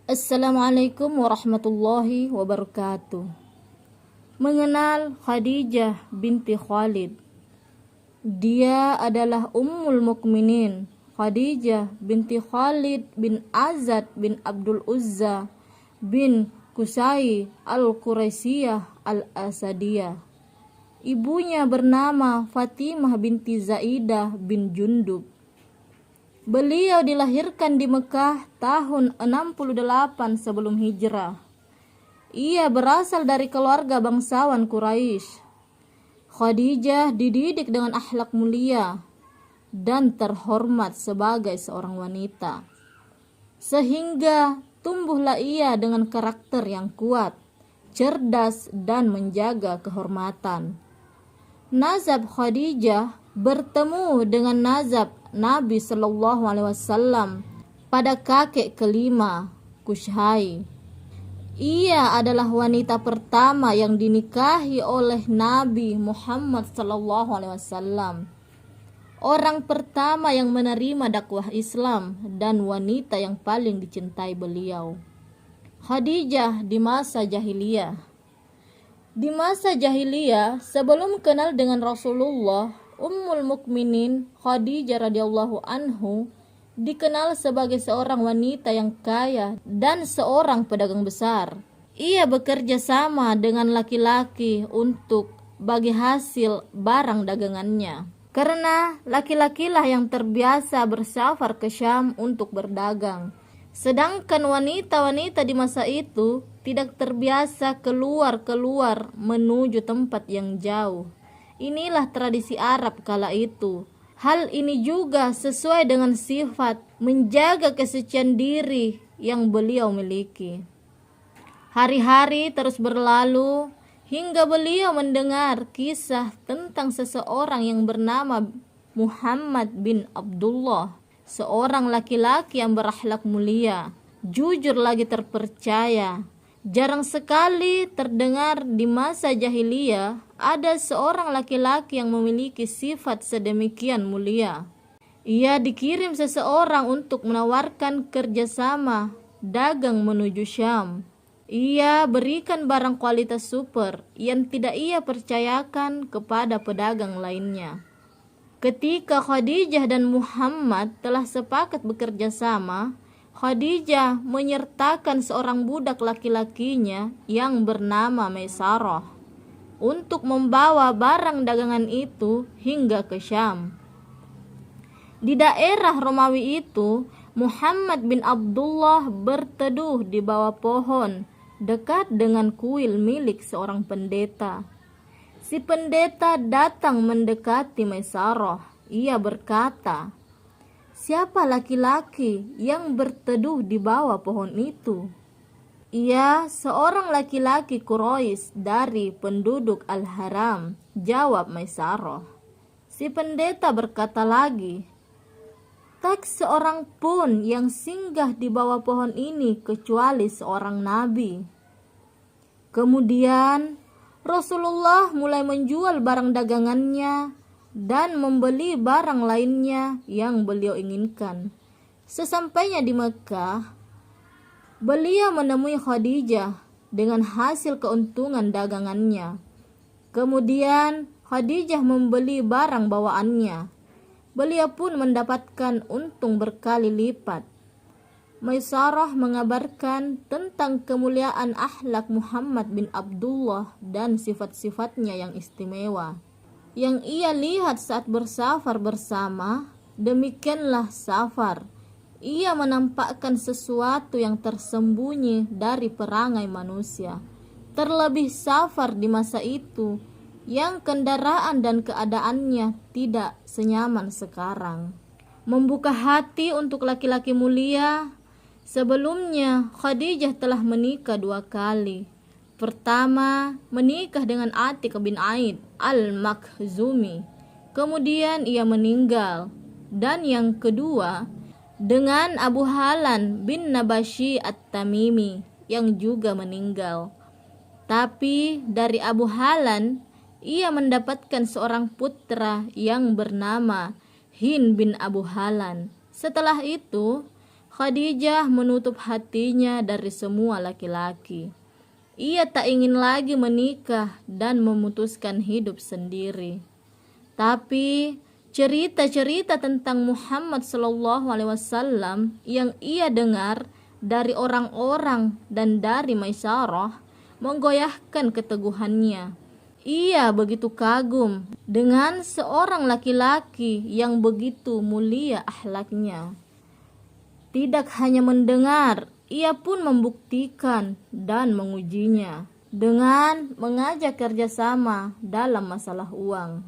Assalamualaikum warahmatullahi wabarakatuh. Mengenal Khadijah binti Khalid. Dia adalah Ummul Mukminin Khadijah binti Khalid bin Azad bin Abdul Uzza bin Qusay al-Quraisyah al-Asadiyah. Ibunya bernama Fatimah binti Zaidah bin Jundub. Beliau dilahirkan di Mekah tahun 68 sebelum hijrah. Ia berasal dari keluarga bangsawan Quraisy. Khadijah dididik dengan akhlak mulia dan terhormat sebagai seorang wanita. Sehingga tumbuhlah ia dengan karakter yang kuat, cerdas dan menjaga kehormatan. Nazab Khadijah bertemu dengan nazab Nabi Shallallahu Alaihi Wasallam pada kakek kelima, Qusay. Ia adalah wanita pertama yang dinikahi oleh Nabi Muhammad Shallallahu Alaihi Wasallam, orang pertama yang menerima dakwah Islam dan wanita yang paling dicintai beliau. Khadijah di masa jahiliyah. Di masa jahiliyah, sebelum kenal dengan Rasulullah, Ummul Mukminin Khadijah radhiyallahu anhu dikenal sebagai seorang wanita yang kaya dan seorang pedagang besar. Ia bekerja sama dengan laki-laki untuk bagi hasil barang dagangannya. Karena laki-lakilah yang terbiasa bersafar ke Syam untuk berdagang. Sedangkan wanita-wanita di masa itu tidak terbiasa keluar menuju tempat yang jauh. Inilah tradisi Arab kala itu. Hal ini juga sesuai dengan sifat menjaga kesucian diri yang beliau miliki. Hari-hari terus berlalu hingga beliau mendengar kisah tentang seseorang yang bernama Muhammad bin Abdullah, seorang laki-laki yang berakhlak mulia, jujur lagi terpercaya. Jarang sekali terdengar di masa jahiliyah ada seorang laki-laki yang memiliki sifat sedemikian mulia. Ia dikirim seseorang untuk menawarkan kerjasama dagang menuju Syam. Ia berikan barang kualitas super yang tidak ia percayakan kepada pedagang lainnya. Ketika Khadijah dan Muhammad telah sepakat bekerja sama, Khadijah menyertakan seorang budak laki-lakinya yang bernama Maisarah untuk membawa barang dagangan itu hingga ke Syam. Di daerah Romawi itu, Muhammad bin Abdullah berteduh di bawah pohon dekat dengan kuil milik seorang pendeta. Si pendeta datang mendekati Maisarah. Ia berkata, "Siapa laki-laki yang berteduh di bawah pohon itu?" "Ia seorang laki-laki Quraisy dari penduduk Al-Haram," jawab Maisarah. Si pendeta berkata lagi, "Tak seorang pun yang singgah di bawah pohon ini kecuali seorang nabi." Kemudian Rasulullah mulai menjual barang dagangannya dan membeli barang lainnya yang beliau inginkan. Sesampainya di Mekah, beliau menemui Khadijah dengan hasil keuntungan dagangannya. Kemudian Khadijah membeli barang bawaannya. Beliau pun mendapatkan untung berkali lipat. Maisarah mengabarkan tentang kemuliaan akhlak Muhammad bin Abdullah dan sifat-sifatnya yang istimewa yang ia lihat saat bersafar bersama. Demikianlah safar. Ia menampakkan sesuatu yang tersembunyi dari perangai manusia. Terlebih safar di masa itu yang kendaraan dan keadaannya tidak senyaman sekarang. Membuka hati untuk laki-laki mulia. Sebelumnya Khadijah telah menikah 2 kali. Pertama, menikah dengan Atiq bin Aid al-Makhzumi. Kemudian ia meninggal. Dan yang kedua, dengan Abu Halan bin Nabashi at-Tamimi yang juga meninggal. Tapi dari Abu Halan, ia mendapatkan seorang putra yang bernama Hind bin Abu Halan. Setelah itu, Khadijah menutup hatinya dari semua laki-laki. Ia tak ingin lagi menikah dan memutuskan hidup sendiri. Tapi cerita-cerita tentang Muhammad SAW yang ia dengar dari orang-orang dan dari Maisarah menggoyahkan keteguhannya. Ia begitu kagum dengan seorang laki-laki yang begitu mulia akhlaknya. Tidak hanya mendengar, ia pun membuktikan dan mengujinya dengan mengajak kerjasama dalam masalah uang.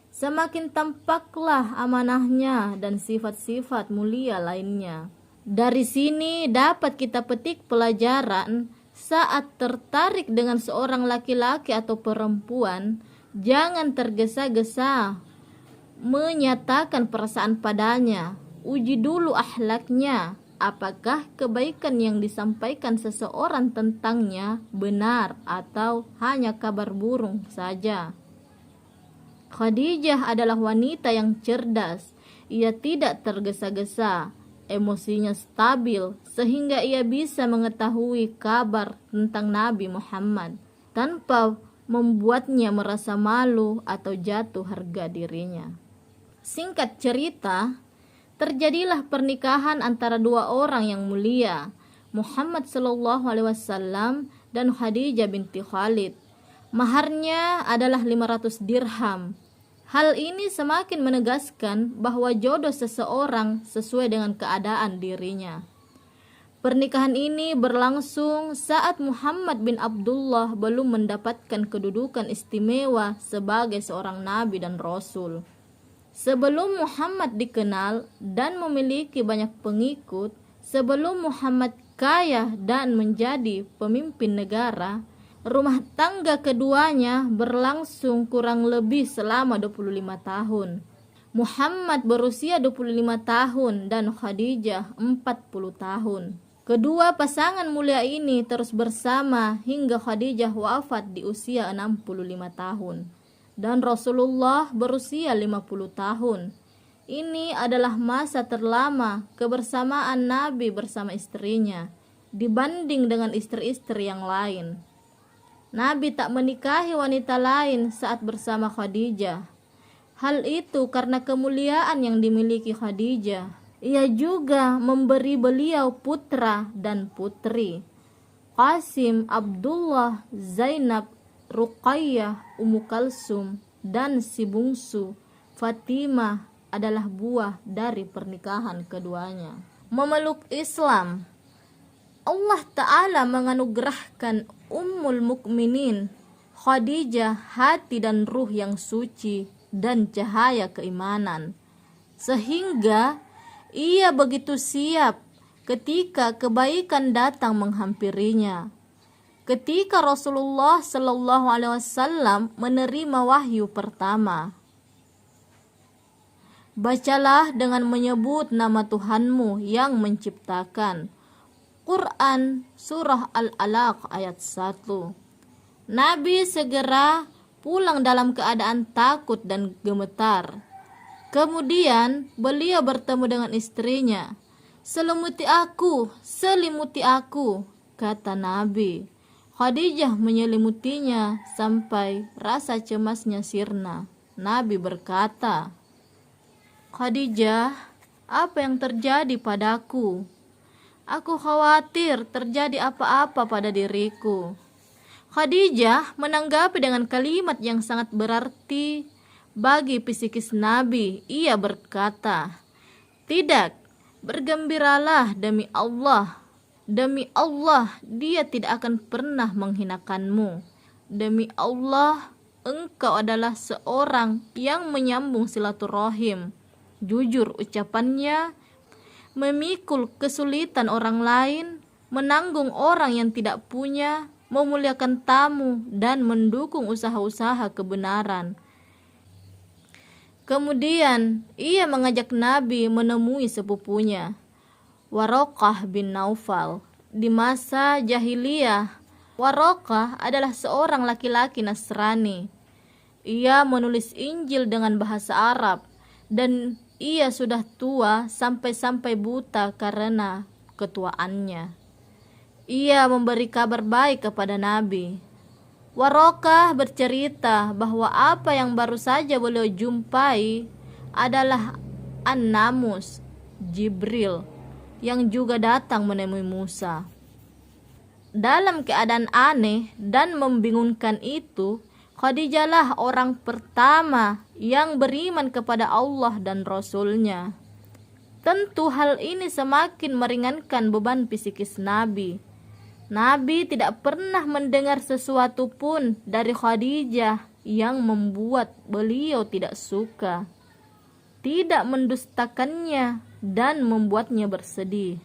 Semakin tampaklah amanahnya dan sifat-sifat mulia lainnya. Dari sini dapat kita petik pelajaran saat tertarik dengan seorang laki-laki atau perempuan, jangan tergesa-gesa menyatakan perasaan padanya. Uji dulu akhlaknya, apakah kebaikan yang disampaikan seseorang tentangnya benar atau hanya kabar burung saja. Khadijah adalah wanita yang cerdas. Ia tidak tergesa-gesa, emosinya stabil sehingga ia bisa mengetahui kabar tentang Nabi Muhammad tanpa membuatnya merasa malu atau jatuh harga dirinya. Singkat cerita, terjadilah pernikahan antara dua orang yang mulia, Muhammad SAW dan Khadijah binti Khalid. Maharnya adalah 500 dirham. Hal ini semakin menegaskan bahwa jodoh seseorang sesuai dengan keadaan dirinya. Pernikahan ini berlangsung saat Muhammad bin Abdullah belum mendapatkan kedudukan istimewa sebagai seorang nabi dan rasul. Sebelum Muhammad dikenal dan memiliki banyak pengikut, sebelum Muhammad kaya dan menjadi pemimpin negara, rumah tangga keduanya berlangsung kurang lebih selama 25 tahun. Muhammad berusia 25 tahun dan Khadijah 40 tahun. Kedua pasangan mulia ini terus bersama hingga Khadijah wafat di usia 65 tahun. Dan Rasulullah berusia 50 tahun. Ini adalah masa terlama kebersamaan Nabi bersama istrinya dibanding dengan istri-istri yang lain. Nabi tak menikahi wanita lain saat bersama Khadijah. Hal itu karena kemuliaan yang dimiliki Khadijah. Ia juga memberi beliau putra dan putri, Qasim, Abdullah, Zainab, Ruqayyah, Ummu Kalsum, dan si bungsu Fatimah adalah buah dari pernikahan keduanya. Memeluk Islam, Allah Ta'ala menganugerahkan Ummul Mukminin Khadijah hati dan ruh yang suci dan cahaya keimanan, sehingga ia begitu siap ketika kebaikan datang menghampirinya. Ketika Rasulullah SAW menerima wahyu pertama, bacalah dengan menyebut nama Tuhanmu yang menciptakan. Quran Surah Al-Alaq ayat 1. Nabi segera pulang dalam keadaan takut dan gemetar. Kemudian beliau bertemu dengan istrinya. Selimuti aku, kata Nabi. Khadijah menyelimutinya sampai rasa cemasnya sirna. Nabi berkata, Khadijah, apa yang terjadi padaku? Aku khawatir terjadi apa-apa pada diriku. Khadijah menanggapi dengan kalimat yang sangat berarti bagi psikis Nabi. Ia berkata, tidak, bergembiralah demi Allah. Demi Allah, dia tidak akan pernah menghinakanmu. Demi Allah, engkau adalah seorang yang menyambung silaturahim. Jujur ucapannya, memikul kesulitan orang lain, menanggung orang yang tidak punya, memuliakan tamu, dan mendukung usaha-usaha kebenaran. Kemudian ia mengajak Nabi menemui sepupunya, Waraqah bin Naufal. Di masa jahiliyah, Waraqah adalah seorang laki-laki Nasrani. Ia menulis Injil dengan bahasa Arab dan ia sudah tua sampai-sampai buta karena ketuaannya. Ia memberi kabar baik kepada Nabi. Warokah bercerita bahwa apa yang baru saja beliau jumpai adalah An-Namus, Jibril, yang juga datang menemui Musa. Dalam keadaan aneh dan membingungkan itu, Khadijah lah orang pertama yang beriman kepada Allah dan Rasul-Nya. Tentu hal ini semakin meringankan beban psikis Nabi. Nabi tidak pernah mendengar sesuatu pun dari Khadijah yang membuat beliau tidak suka, tidak mendustakannya dan membuatnya bersedih.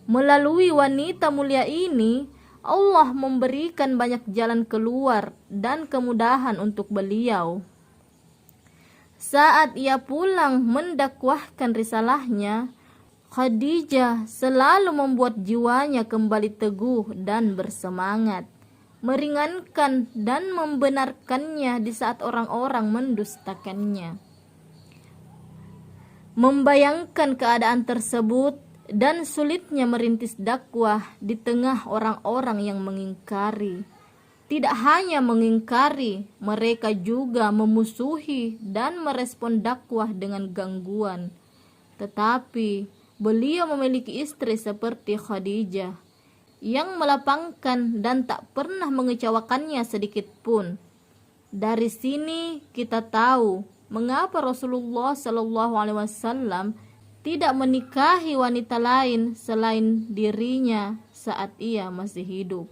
Melalui wanita mulia ini, Allah memberikan banyak jalan keluar dan kemudahan untuk beliau. Saat ia pulang mendakwahkan risalahnya, Khadijah selalu membuat jiwanya kembali teguh dan bersemangat, meringankan dan membenarkannya di saat orang-orang mendustakannya. Membayangkan keadaan tersebut dan sulitnya merintis dakwah di tengah orang-orang yang mengingkari. Tidak hanya mengingkari, mereka juga memusuhi dan merespon dakwah dengan gangguan. Tetapi beliau memiliki istri seperti Khadijah yang melapangkan dan tak pernah mengecewakannya sedikit pun. Dari sini kita tahu mengapa Rasulullah SAW tidak menikahi wanita lain selain dirinya saat ia masih hidup.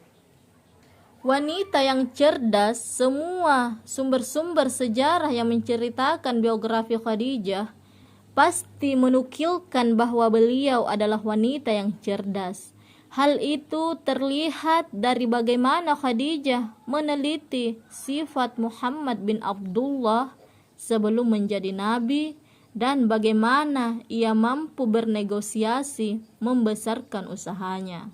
Wanita yang cerdas, semua sumber-sumber sejarah yang menceritakan biografi Khadijah pasti menukilkan bahwa beliau adalah wanita yang cerdas. Hal itu terlihat dari bagaimana Khadijah meneliti sifat Muhammad bin Abdullah sebelum menjadi nabi, dan bagaimana ia mampu bernegosiasi membesarkan usahanya.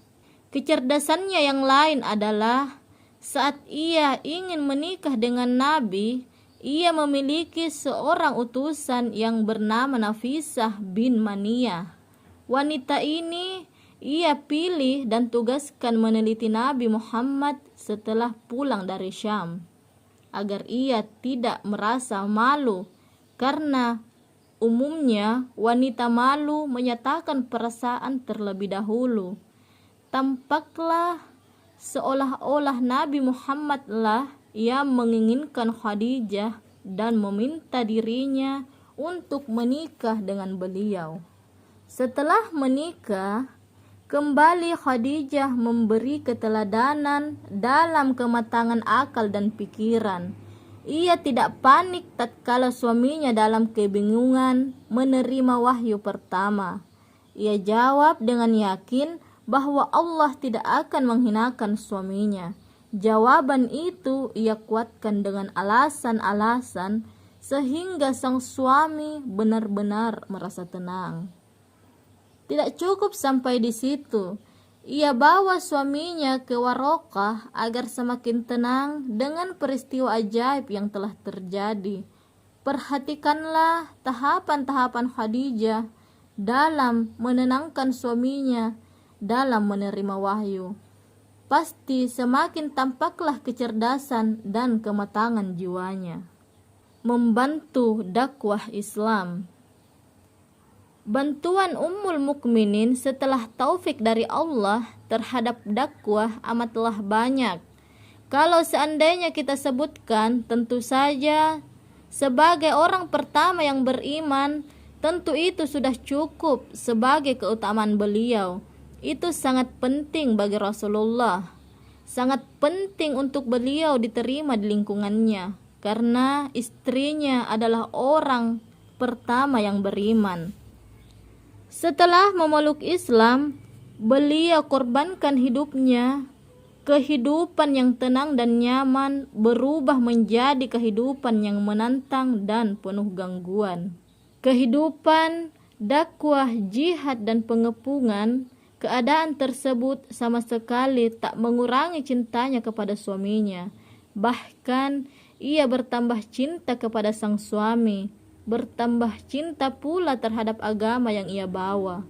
Kecerdasannya yang lain adalah saat ia ingin menikah dengan Nabi, ia memiliki seorang utusan yang bernama Nafisah bin Maniyah. Wanita ini ia pilih dan tugaskan meneliti Nabi Muhammad setelah pulang dari Syam, agar ia tidak merasa malu, karena umumnya wanita malu menyatakan perasaan terlebih dahulu. Tampaklah seolah-olah Nabi Muhammad lah yang menginginkan Khadijah dan meminta dirinya untuk menikah dengan beliau. Setelah menikah, kembali Khadijah memberi keteladanan dalam kematangan akal dan pikiran. Ia tidak panik tatkala suaminya dalam kebingungan menerima wahyu pertama. Ia jawab dengan yakin bahwa Allah tidak akan menghinakan suaminya. Jawaban itu ia kuatkan dengan alasan-alasan sehingga sang suami benar-benar merasa tenang. Tidak cukup sampai di situ. Ia bawa suaminya ke Warokah agar semakin tenang dengan peristiwa ajaib yang telah terjadi. Perhatikanlah tahapan-tahapan Khadijah dalam menenangkan suaminya dalam menerima wahyu. Pasti semakin tampaklah kecerdasan dan kematangan jiwanya. Membantu dakwah Islam. Bantuan Ummul Mukminin setelah taufik dari Allah terhadap dakwah amatlah banyak. Kalau seandainya kita sebutkan, tentu saja sebagai orang pertama yang beriman, tentu itu sudah cukup sebagai keutamaan beliau. Itu sangat penting bagi Rasulullah. Sangat penting untuk beliau diterima di lingkungannya, karena istrinya adalah orang pertama yang beriman. Setelah memeluk Islam, beliau korbankan hidupnya. Kehidupan yang tenang dan nyaman berubah menjadi kehidupan yang menantang dan penuh gangguan. Kehidupan, dakwah, jihad, dan pengepungan, keadaan tersebut sama sekali tak mengurangi cintanya kepada suaminya. Bahkan ia bertambah cinta kepada sang suami. bertambah cinta pula terhadap agama yang ia bawa.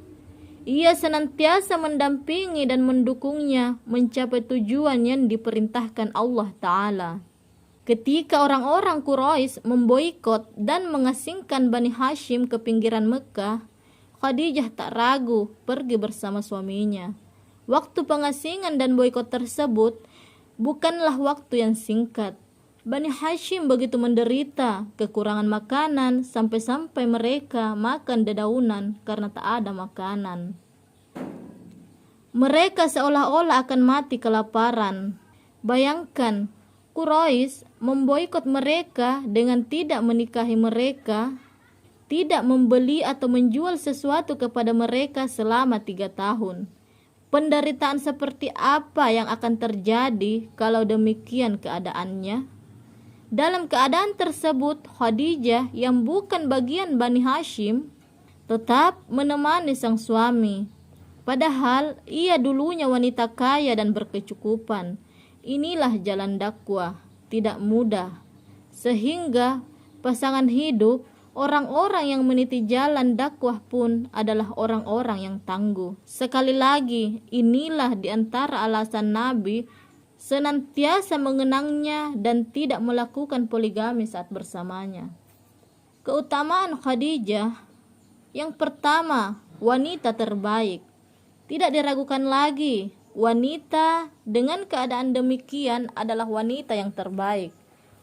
Ia senantiasa mendampingi dan mendukungnya mencapai tujuan yang diperintahkan Allah Ta'ala. Ketika orang-orang Quraisy memboikot dan mengasingkan Bani Hashim ke pinggiran Mekah, Khadijah tak ragu pergi bersama suaminya. Waktu pengasingan dan boikot tersebut bukanlah waktu yang singkat. Bani Hashim begitu menderita, kekurangan makanan sampai-sampai mereka makan dedaunan karena tak ada makanan. Mereka seolah-olah akan mati kelaparan. Bayangkan, Quraisy memboikot mereka dengan tidak menikahi mereka, tidak membeli atau menjual sesuatu kepada mereka selama 3 tahun. Penderitaan seperti apa yang akan terjadi kalau demikian keadaannya? Dalam keadaan tersebut, Khadijah yang bukan bagian Bani Hashim tetap menemani sang suami. Padahal ia dulunya wanita kaya dan berkecukupan. Inilah jalan dakwah, tidak mudah. Sehingga pasangan hidup, orang-orang yang meniti jalan dakwah pun adalah orang-orang yang tangguh. Sekali lagi, inilah di antara alasan Nabi senantiasa mengenangnya dan tidak melakukan poligami saat bersamanya. Keutamaan Khadijah, yang pertama, wanita terbaik. Tidak diragukan lagi, wanita dengan keadaan demikian adalah wanita yang terbaik.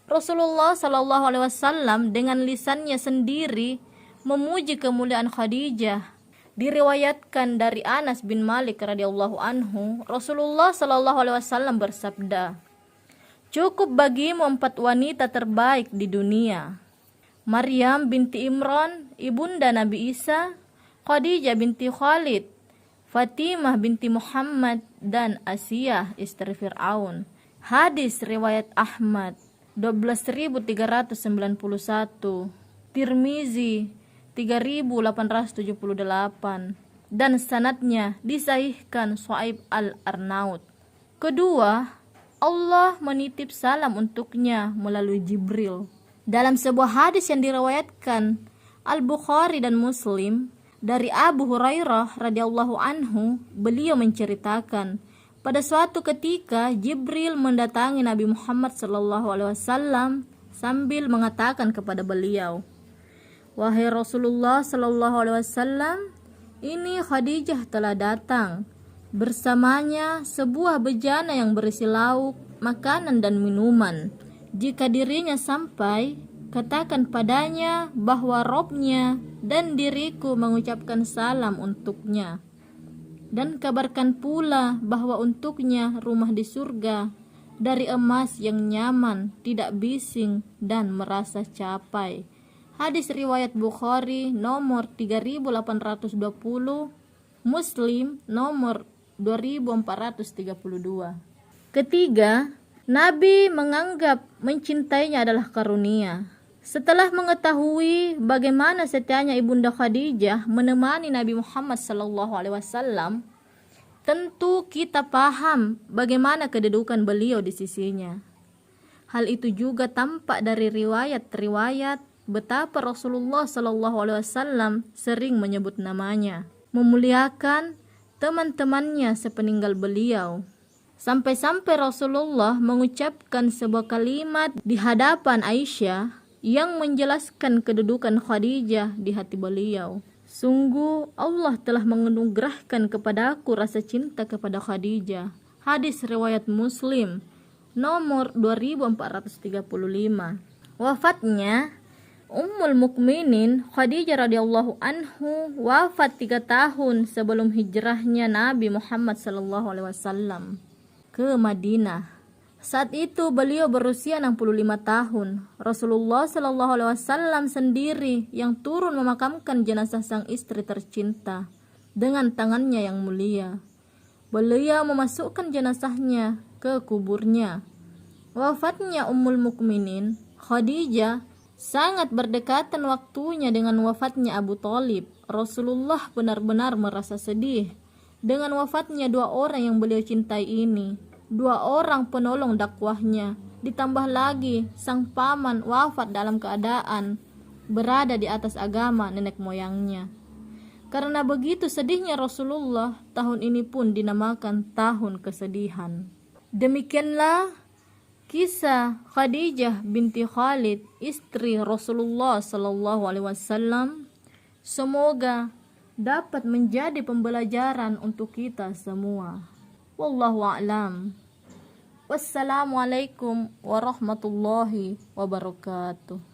Rasulullah SAW dengan lisannya sendiri memuji kemuliaan Khadijah. Diriwayatkan dari Anas bin Malik radhiyallahu anhu, Rasulullah SAW bersabda, "Cukup bagimu 4 wanita terbaik di dunia: Maryam binti Imran, ibunda Nabi Isa; Khadijah binti Khalid; Fatimah binti Muhammad; dan Asiyah istri Fir'aun." Hadis riwayat Ahmad 12.391, Tirmizi 3.878, dan sanadnya disahihkan Shu'aib al-Arnaud. Kedua, Allah menitip salam untuknya melalui Jibril. Dalam sebuah hadis yang diriwayatkan Al-Bukhari dan Muslim dari Abu Hurairah radhiyallahu anhu, beliau menceritakan, pada suatu ketika Jibril mendatangi Nabi Muhammad SAW sambil mengatakan kepada beliau, "Wahai Rasulullah SAW, ini Khadijah telah datang. Bersamanya sebuah bejana yang berisi lauk, makanan dan minuman. Jika dirinya sampai, katakan padanya bahwa Robnya dan diriku mengucapkan salam untuknya. Dan kabarkan pula bahwa untuknya rumah di surga dari emas yang nyaman, tidak bising dan merasa capai." Hadis riwayat Bukhari nomor 3820, Muslim nomor 2432. Ketiga, Nabi menganggap mencintainya adalah karunia. Setelah mengetahui bagaimana setianya Ibunda Khadijah menemani Nabi Muhammad SAW, tentu kita paham bagaimana kedudukan beliau di sisinya. Hal itu juga tampak dari riwayat-riwayat betapa Rasulullah SAW sering menyebut namanya, memuliakan teman-temannya sepeninggal beliau. Sampai-sampai Rasulullah mengucapkan sebuah kalimat di hadapan Aisyah yang menjelaskan kedudukan Khadijah di hati beliau. "Sungguh Allah telah menganugerahkan kepadaku rasa cinta kepada Khadijah." Hadis riwayat Muslim nomor 2435. Wafatnya Ummul Mukminin Khadijah radhiyallahu anhu wafat 3 tahun sebelum hijrahnya Nabi Muhammad SAW ke Madinah. Saat itu beliau berusia 65 tahun. Rasulullah SAW sendiri yang turun memakamkan jenazah sang istri tercinta dengan tangannya yang mulia. Beliau memasukkan jenazahnya ke kuburnya. Wafatnya Ummul Mukminin Khadijah sangat berdekatan waktunya dengan wafatnya Abu Thalib. Rasulullah benar-benar merasa sedih dengan wafatnya 2 orang yang beliau cintai ini, 2 orang penolong dakwahnya. Ditambah lagi sang paman wafat dalam keadaan berada di atas agama nenek moyangnya. Karena begitu sedihnya Rasulullah, tahun ini pun dinamakan tahun kesedihan. Demikianlah kisah Khadijah binti Khalid, istri Rasulullah sallallahu alaihi wasallam. Semoga dapat menjadi pembelajaran untuk kita semua. Wallahu a'lam. Wassalamualaikum warahmatullahi wabarakatuh.